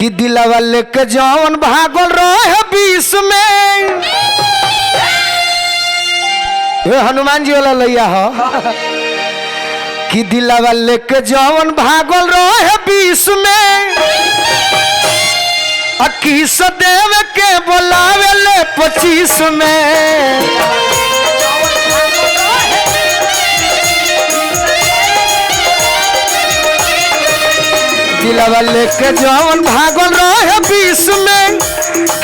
कि दिलवा लेके जौन भागल रहे बीस में ये हनुमान जी वाला लैया हो कि दिलवा लेके जौन भागल रहे बीस में किस देव के बोलावे ले 25 में दिलवा लेके जौन भागल रहे 20 में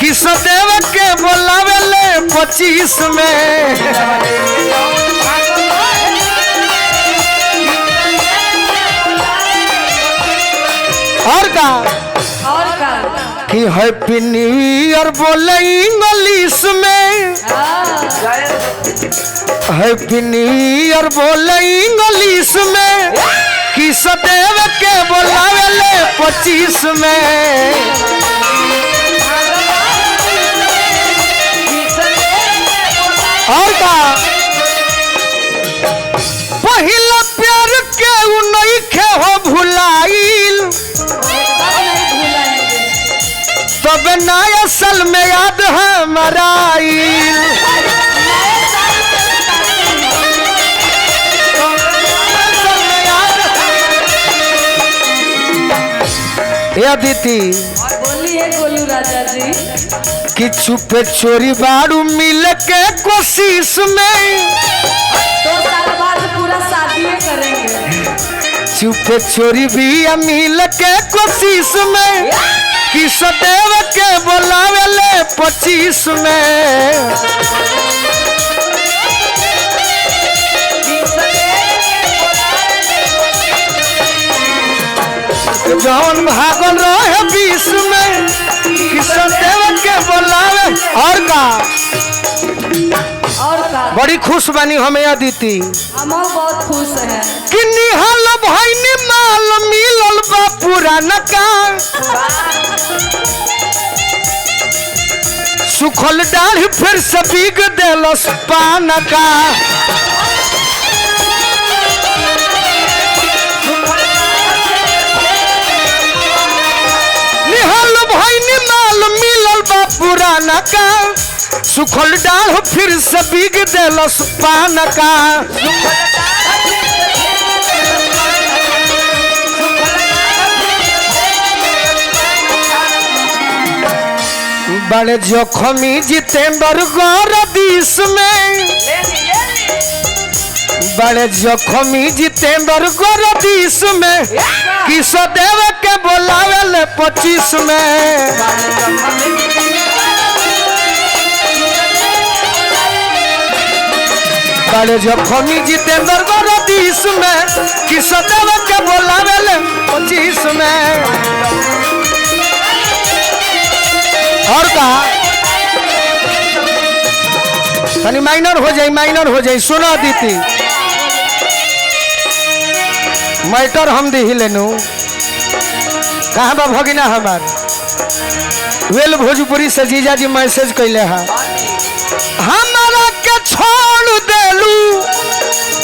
किस देव के बोलावे ले 25 में और का कि हैप्पी न्यू ईयर बोले इंग्लिश में हैप्पी न्यू ईयर बोले इंग्लिश में किस देव के बोलावे ले 25 में और का पहिला प्यार के उ नहीं खे हो भुलाइल तब नया साल में याद है मराइल दीदी बोलिए गोलू राजा जी कि छुपे चोरी बारू मिल के कोशिश में 2 साल बाद पूरा शादी करेंगे छुपे चोरी भी मिल के कोशिश में कि सदैव के बोलावे ले 25 में जौन भागल रहे 20 में किशन देव के बोलावे और का बड़ी खुश बनी हमें अदिति हम बहुत खुश हैं कि निहाल भाई ने माल मिलल बा पुराना का सुखल डाढ़ी फिर से बिग देलस पान का पुराना का सुखल डाल फिर से बिग देलस पान का बड़े जोखमी जितेंद्र गौर दिस में बड़े जोखमी जितेंद्र गौर दिस में किस देव के बोलावे ले 25 में बड़े जोखमी जितेंद्र गौर दिस में किस देव के बोलावे ले 25 में और का तनी माइनर हो जाए सुना दीती मैटर हम दी लेनु कहाँ बा भगिना हमार वेल भोजपुरी से जीजा जी मैसेज कैले हैं हमारा के छोड़ देलू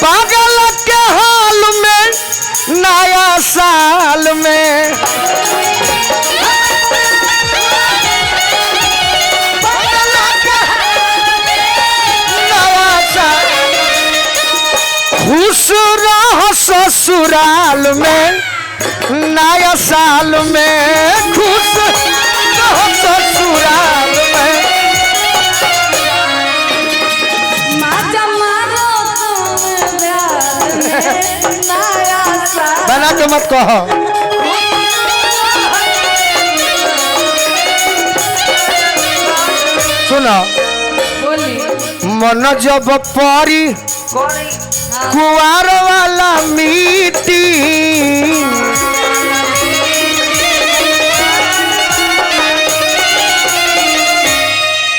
पागल के हाल में नया साल में खुश रह ससुराल में नया साल में खुश रह ससुराल में बना के मत कहो सुनो मन जब परी कुआर वाला मीटी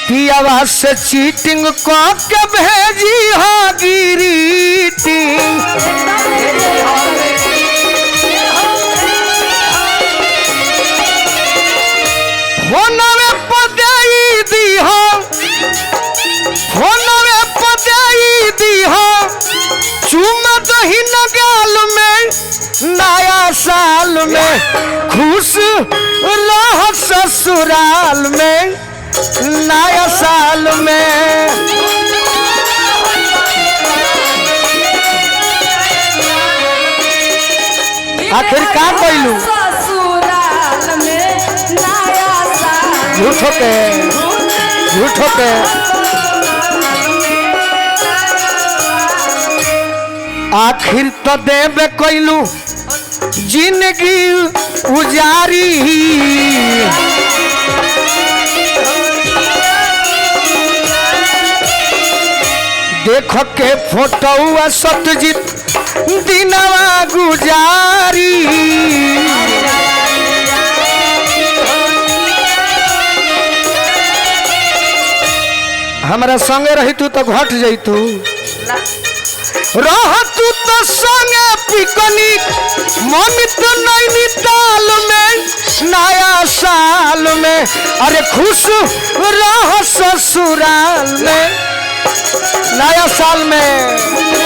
पियावा से चीटिंग के भेजी हो गिरीटी फोनवे पदाई दी हो फोनवे पदाई दी हो चुमा दहीना गाल में नया साल में खुश रह ससुराल में नया साल में। आखिर का कहलू ससुराल में नया साल। झूठ होके झूठ होके आखिर तो देवे कहलू जिंदगी उजारी देख के फोटो सत्यजीत दिनवा गुजारी हमरा संगे रही तू तो घट जैतू रह तू तो संगे पिकनिक ममित नैनीताल में नया साल में। अरे खुश रह ससुराल में नया साल में।